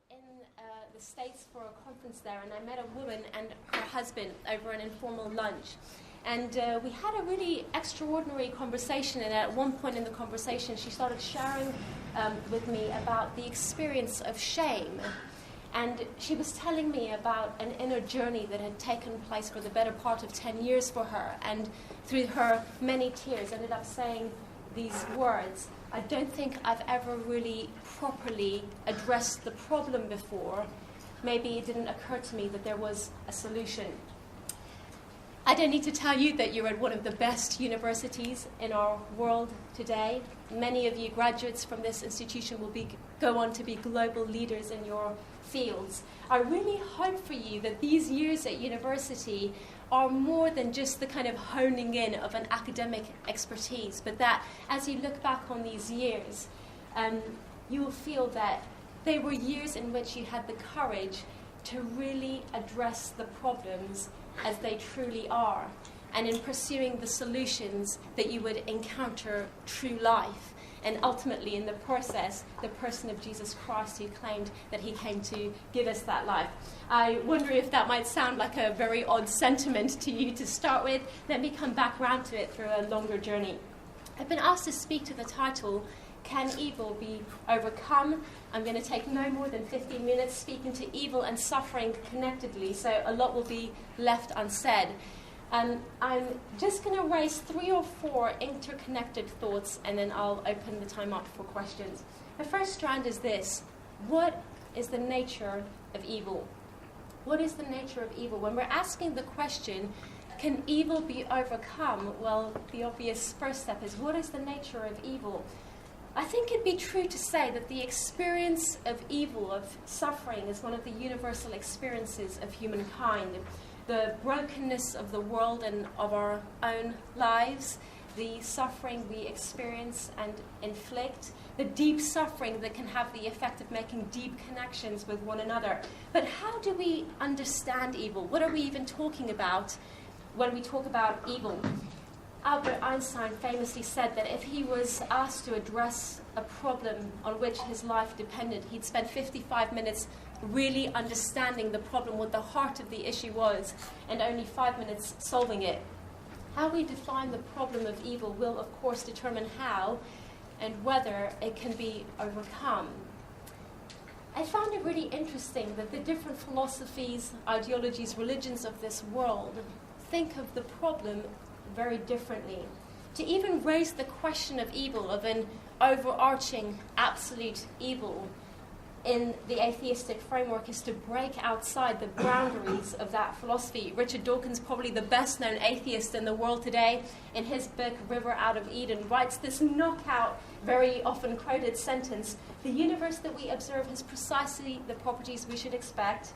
in the States for a conference there, and I met a woman and her husband over an informal lunch. And we had a really extraordinary conversation, and at one point in the conversation she started sharing with me about the experience of shame. And she was telling me about an inner journey that had taken place for the better part of 10 years for her, and through her many tears ended up saying these words: "I don't think I've ever really properly addressed the problem before. Maybe it didn't occur to me that there was a solution." I don't need to tell you that you're at one of the best universities in our world today. Many of you graduates from this institution will go on to be global leaders in your fields. I really hope for you that these years at university are more than just the kind of honing in of an academic expertise, but that as you look back on these years, you will feel that they were years in which you had the courage to really address the problems as they truly are, and in pursuing the solutions that you would encounter true life, and ultimately in the process, the person of Jesus Christ, who claimed that he came to give us that life. I wonder if that might sound like a very odd sentiment to you to start with. Let me come back round to it through a longer journey. I've been asked to speak to the title, "Can Evil Be Overcome?" I'm going to take no more than 15 minutes speaking to evil and suffering connectedly, so a lot will be left unsaid. I'm just going to raise 3 or 4 interconnected thoughts, and then I'll open the time up for questions. The first strand is this: what is the nature of evil? What is the nature of evil? When we're asking the question, can evil be overcome? Well, the obvious first step is, what is the nature of evil? I think it'd be true to say that the experience of evil, of suffering, is one of the universal experiences of humankind. The brokenness of the world and of our own lives, the suffering we experience and inflict, the deep suffering that can have the effect of making deep connections with one another. But how do we understand evil? What are we even talking about when we talk about evil? Albert Einstein famously said that if he was asked to address a problem on which his life depended, he'd spend 55 minutes really understanding the problem, what the heart of the issue was, and only 5 minutes solving it. How we define the problem of evil will, of course, determine how and whether it can be overcome. I found it really interesting that the different philosophies, ideologies, religions of this world think of the problem very differently. To even raise the question of evil, of an overarching absolute evil in the atheistic framework, is to break outside the boundaries of that philosophy. Richard Dawkins, probably the best known atheist in the world today, in his book River Out of Eden, writes this knockout, very often quoted sentence: "The universe that we observe has precisely the properties we should expect.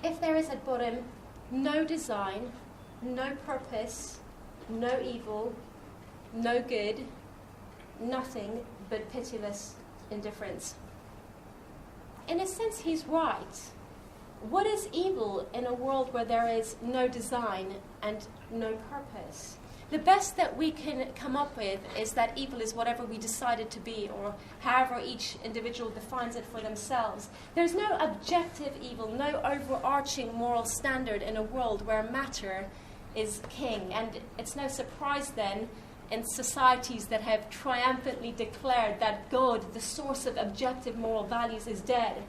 If there is at bottom no design, no purpose, no evil, no good, nothing but pitiless indifference." In a sense, he's right. What is evil in a world where there is no design and no purpose? The best that we can come up with is that evil is whatever we decide it to be, or however each individual defines it for themselves. There's no objective evil, no overarching moral standard in a world where matter is king. And it's no surprise then, in societies that have triumphantly declared that God, the source of objective moral values, is dead,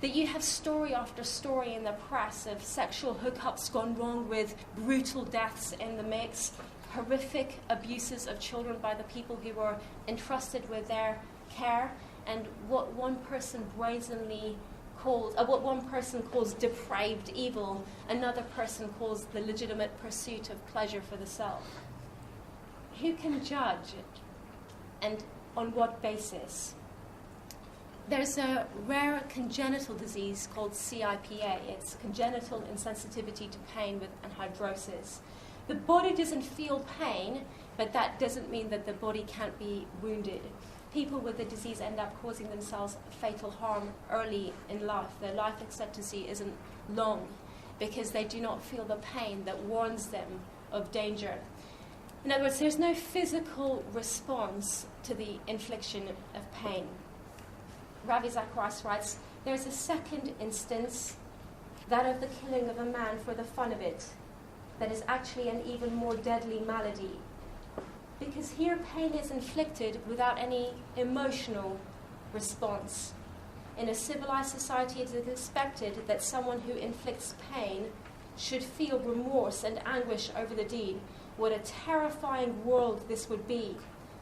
that you have story after story in the press of sexual hookups gone wrong with brutal deaths in the mix, horrific abuses of children by the people who were entrusted with their care, and what one person calls depraved evil, another person calls the legitimate pursuit of pleasure for the self. Who can judge, and on what basis? There's a rare congenital disease called CIPA. It's congenital insensitivity to pain with anhidrosis. The body doesn't feel pain, but that doesn't mean that the body can't be wounded. People with the disease end up causing themselves fatal harm early in life. Their life expectancy isn't long because they do not feel the pain that warns them of danger. In other words, there's no physical response to the infliction of pain. Ravi Zacharias writes, There's a second instance, that of the killing of a man for the fun of it, that is actually an even more deadly malady. Because here pain is inflicted without any emotional response. In a civilized society, it is expected that someone who inflicts pain should feel remorse and anguish over the deed. What a terrifying world this would be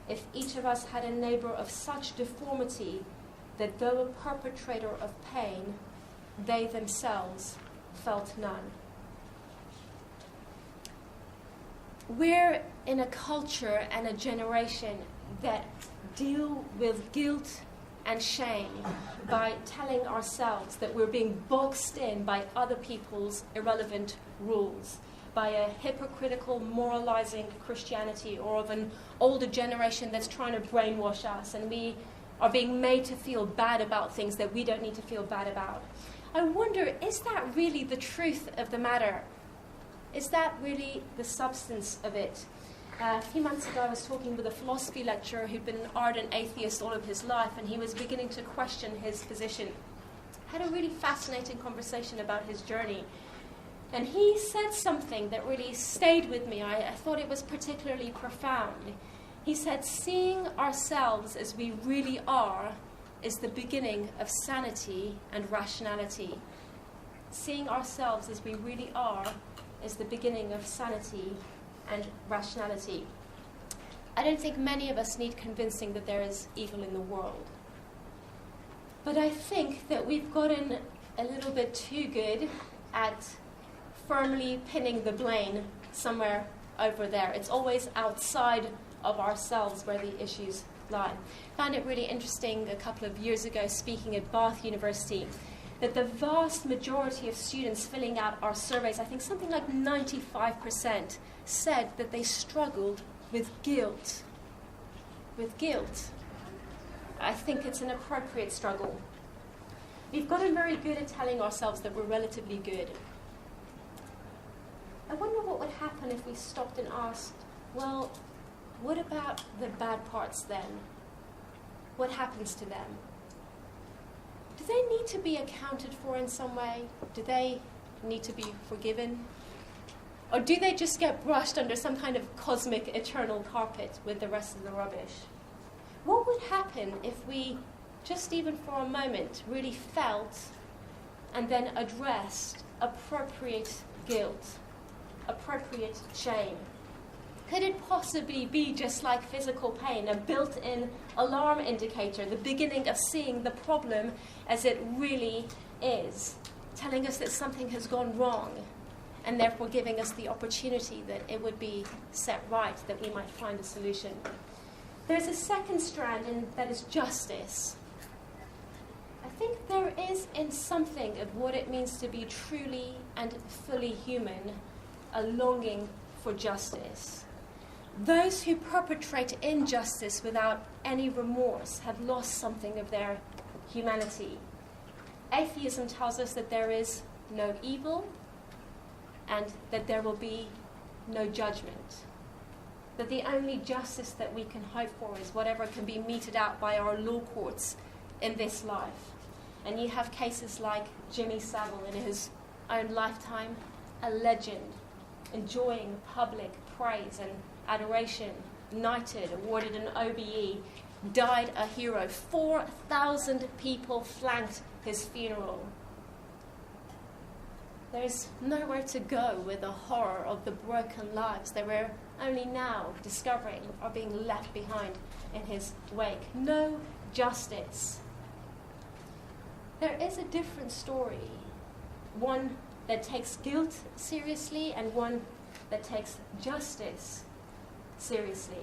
if each of us had a neighbor of such deformity that though a perpetrator of pain, they themselves felt none. We're in a culture and a generation that deal with guilt and shame by telling ourselves that we're being boxed in by other people's irrelevant rules, by a hypocritical, moralizing Christianity, or of an older generation that's trying to brainwash us, and we are being made to feel bad about things that we don't need to feel bad about. I wonder, is that really the truth of the matter? Is that really the substance of it? A few months ago, I was talking with a philosophy lecturer who'd been an ardent atheist all of his life, and he was beginning to question his position. Had a really fascinating conversation about his journey. And he said something that really stayed with me. I thought it was particularly profound. He said, seeing ourselves as we really are is the beginning of sanity and rationality. Seeing ourselves as we really are is the beginning of sanity and rationality. I don't think many of us need convincing that there is evil in the world. But I think that we've gotten a little bit too good at firmly pinning the blame somewhere over there. It's always outside of ourselves where the issues lie. I found it really interesting a couple of years ago, speaking at Bath University, that the vast majority of students filling out our surveys, I think something like 95%, said that they struggled with guilt. With guilt. I think it's an appropriate struggle. We've gotten very good at telling ourselves that we're relatively good. I wonder what would happen if we stopped and asked, well, what about the bad parts then? What happens to them? Do they need to be accounted for in some way? Do they need to be forgiven? Or do they just get brushed under some kind of cosmic eternal carpet with the rest of the rubbish? What would happen if we, just even for a moment, really felt and then addressed appropriate guilt, appropriate shame? Could it possibly be just like physical pain, a built-in alarm indicator, the beginning of seeing the problem as it really is, telling us that something has gone wrong, and therefore giving us the opportunity that it would be set right, that we might find a solution? There's a second strand, and that is justice. I think there is in something of what it means to be truly and fully human, a longing for justice. Those who perpetrate injustice without any remorse have lost something of their humanity. Atheism tells us that there is no evil and that there will be no judgment. That the only justice that we can hope for is whatever can be meted out by our law courts in this life. And you have cases like Jimmy Savile in his own lifetime, a legend, enjoying public praise and adoration, knighted, awarded an OBE, died a hero. 4,000 people flanked his funeral. There's nowhere to go with the horror of the broken lives that we're only now discovering are being left behind in his wake. No justice. There is a different story, one that takes guilt seriously and one that takes justice seriously.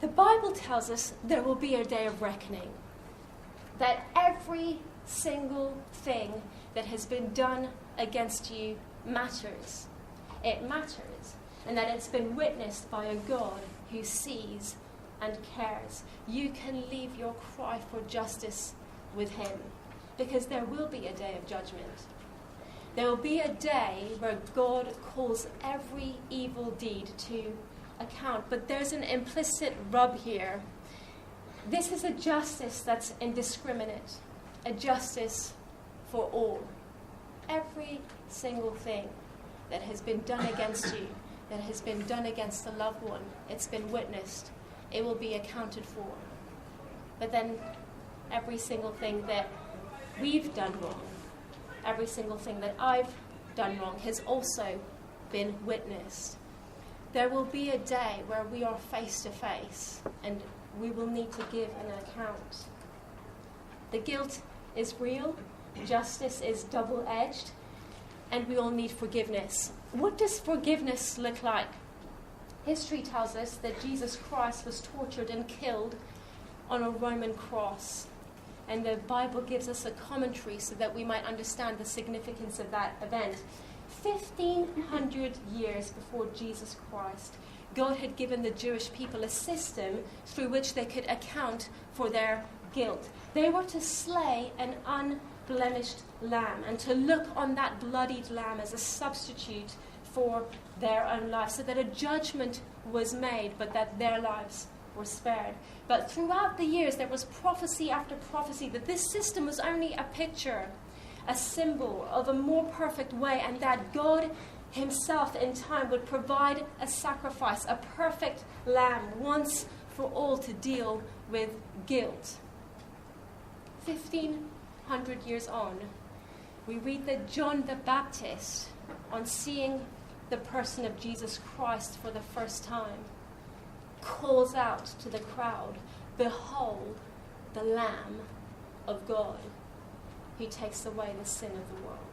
The Bible tells us there will be a day of reckoning, that every single thing that has been done against you matters. It matters, and that it's been witnessed by a God who sees and cares. You can leave your cry for justice with him, because there will be a day of judgment. There will be a day where God calls every evil deed to account. But there's an implicit rub here. This is a justice that's indiscriminate, a justice for all. Every single thing that has been done against you, that has been done against a loved one, it's been witnessed. It will be accounted for. But then every single thing that we've done wrong, every single thing that I've done wrong has also been witnessed. There will be a day where we are face to face and we will need to give an account. The guilt is real, justice is double-edged, and we all need forgiveness. What does forgiveness look like? History tells us that Jesus Christ was tortured and killed on a Roman cross. And the Bible gives us a commentary so that we might understand the significance of that event. 1,500 years before Jesus Christ, God had given the Jewish people a system through which they could account for their guilt. They were to slay an unblemished lamb and to look on that bloodied lamb as a substitute for their own lives, so that a judgment was made, but that their lives were spared. But throughout the years, there was prophecy after prophecy that this system was only a picture, a symbol of a more perfect way, and that God himself in time would provide a sacrifice, a perfect lamb, once for all to deal with guilt. 1,500 years on, we read that John the Baptist, on seeing the person of Jesus Christ for the first time, calls out to the crowd, "Behold the Lamb of God who takes away the sin of the world."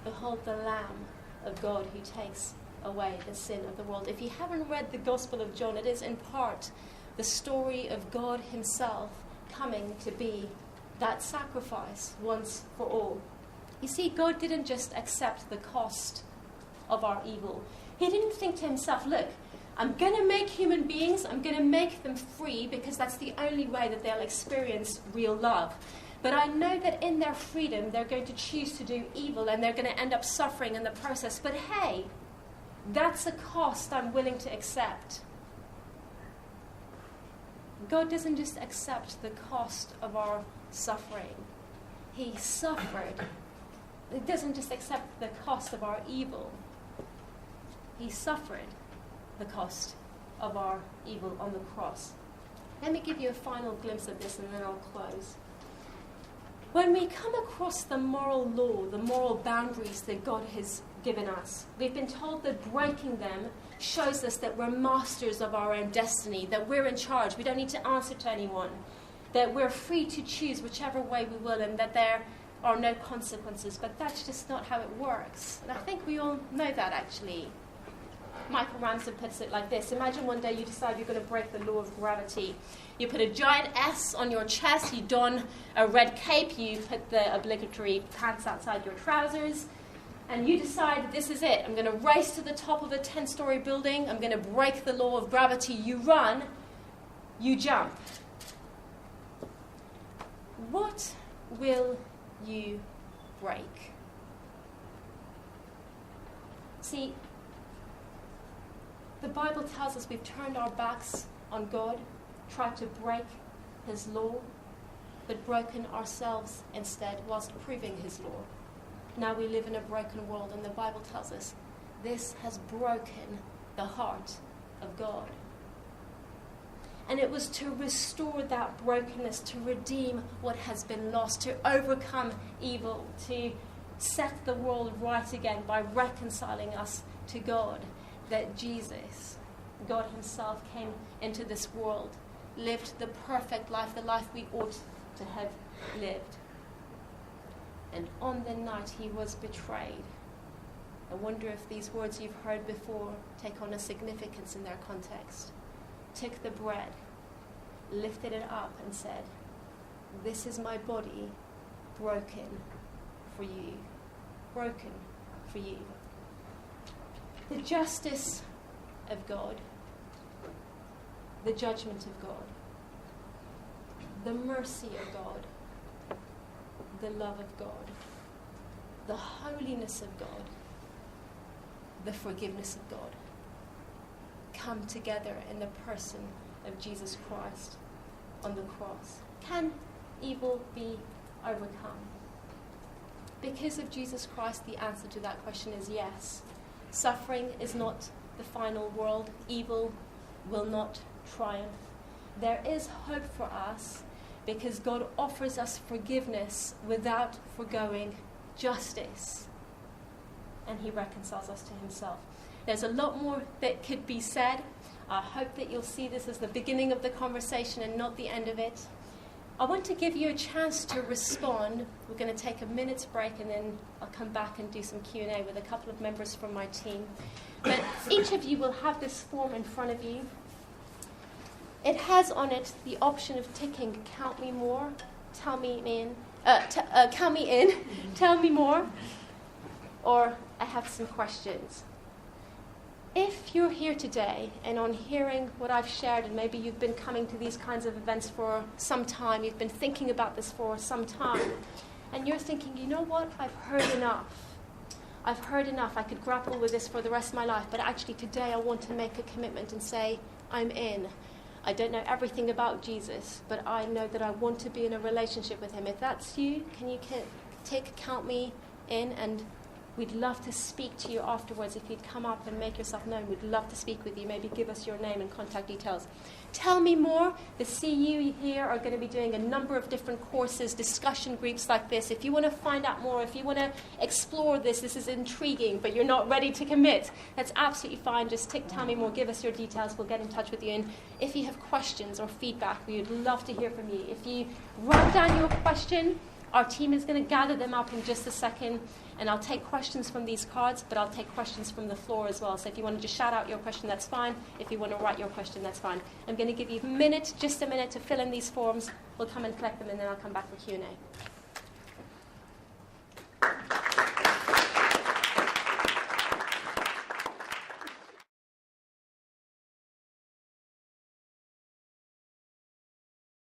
Behold the Lamb of God who takes away the sin of the world. If you haven't read the Gospel of John, it is in part the story of God himself coming to be that sacrifice once for all. You see, God didn't just accept the cost of our evil. He didn't think to himself, look, I'm going to make human beings, I'm going to make them free because that's the only way that they'll experience real love. But I know that in their freedom, they're going to choose to do evil and they're going to end up suffering in the process. But hey, that's a cost I'm willing to accept. God doesn't just accept the cost of our suffering. He suffered. He doesn't just accept the cost of our evil. He suffered the cost of our evil on the cross. Let me give you a final glimpse of this and then I'll close. When we come across the moral law, the moral boundaries that God has given us, we've been told that breaking them shows us that we're masters of our own destiny, that we're in charge, we don't need to answer to anyone, that we're free to choose whichever way we will, and that there are no consequences. But that's just not how it works. And I think we all know that, actually. Michael Ransom puts it like this. Imagine one day you decide you're going to break the law of gravity. You put a giant S on your chest, you don a red cape, you put the obligatory pants outside your trousers, and you decide, this is it. I'm going to race to the top of a 10-story building. I'm going to break the law of gravity. You run, you jump. What will you break? See, the Bible tells us we've turned our backs on God, tried to break his law, but broken ourselves instead whilst proving his law. Now we live in a broken world, and the Bible tells us this has broken the heart of God. And it was to restore that brokenness, to redeem what has been lost, to overcome evil, to set the world right again by reconciling us to God, that Jesus, God himself, came into this world, lived the perfect life, the life we ought to have lived. And on the night he was betrayed. I wonder if these words you've heard before take on a significance in their context. Took the bread, lifted it up and said, "This is my body broken for you." Broken for you. The justice of God, the judgment of God, the mercy of God, the love of God, the holiness of God, the forgiveness of God come together in the person of Jesus Christ on the cross. Can evil be overcome? Because of Jesus Christ, the answer to that question is yes. Suffering is not the final world. Evil will not triumph. There is hope for us because God offers us forgiveness without forgoing justice. And he reconciles us to himself. There's a lot more that could be said. I hope that you'll see this as the beginning of the conversation and not the end of it. I want to give you a chance to respond. We're going to take a minute's break and then I'll come back and do some Q&A with a couple of members from my team. But each of you will have this form in front of you. It has on it the option of ticking, count me more, tell me in, count me in, tell me more, or I have some questions. If you're here today and on hearing what I've shared, and maybe you've been coming to these kinds of events for some time, you've been thinking about this for some time, and you're thinking, you know what, I've heard enough. I've heard enough. I could grapple with this for the rest of my life, but actually today I want to make a commitment and say, I'm in. I don't know everything about Jesus, but I know that I want to be in a relationship with him. If that's you, can you tick, count me in, and we'd love to speak to you afterwards. If you'd come up and make yourself known, we'd love to speak with you. Maybe give us your name and contact details. Tell me more. The CU here are going to be doing a number of different courses, discussion groups like this. If you want to find out more, if you want to explore this is intriguing, but you're not ready to commit, that's absolutely fine. Just tick, tell me more, give us your details. We'll get in touch with you. And if you have questions or feedback, we would love to hear from you. If you write down your question, our team is going to gather them up in just a second. And I'll take questions from these cards, but I'll take questions from the floor as well. So if you want to just shout out your question, that's fine. If you want to write your question, that's fine. I'm going to give you just a minute to fill in these forms. We'll come and collect them, and then I'll come back for Q&A.